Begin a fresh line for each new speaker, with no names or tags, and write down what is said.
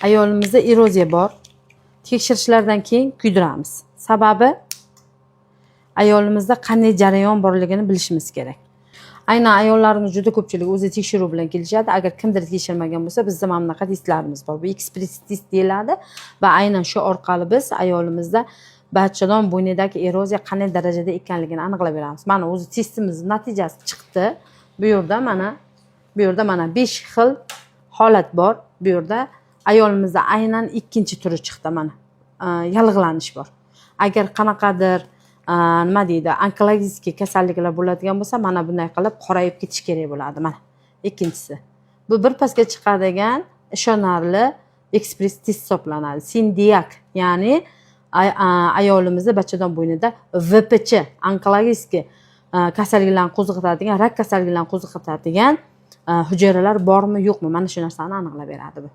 Ayolimizda eroziya bor. Tekshirishlardan keyin kuydiramiz. Sababi ayolimizda qanday jarayon borligini bilishimiz kerak. Aynan ayollarimiz juda ko'pchilik o'zi tekshiruv bilan kelishadi. Agar kimdir tekshirmagan bo'lsa, bizda mana bunaqa testlarimiz bor. Bu ekspress test deyiladi va aynan shu orqali biz ayolimizda bachadon bo'ynidagi eroziya qanday darajada ekanligini aniqlab beramiz. Mana o'zi testimiz natijasi chiqdi. Bu yerda mana 5 xil holat bor. Bu yerda ayolimizda aynan ikkinchi turi chiqdi mana. Yallig'lanish bor. Agar qanaqadir nima deydi, onkologik kasalliklar bo'ladigan bo'lsa, mana bunday qilib qorayib ketish kerak bo'ladi mana. Ikkinchisi. Bu bir pasga chiqadigan ishonarli ekspress test hisoblanadi. Sindiak, ya'ni ayolimizda bachadon bo'ynida VPC, onkologik kasalliklarni qo'zg'atadigan, rak kasalliklarini qo'zg'atadigan hujayralar bormi, yo'qmi? Mana shu narsani aniqlab beradi bu.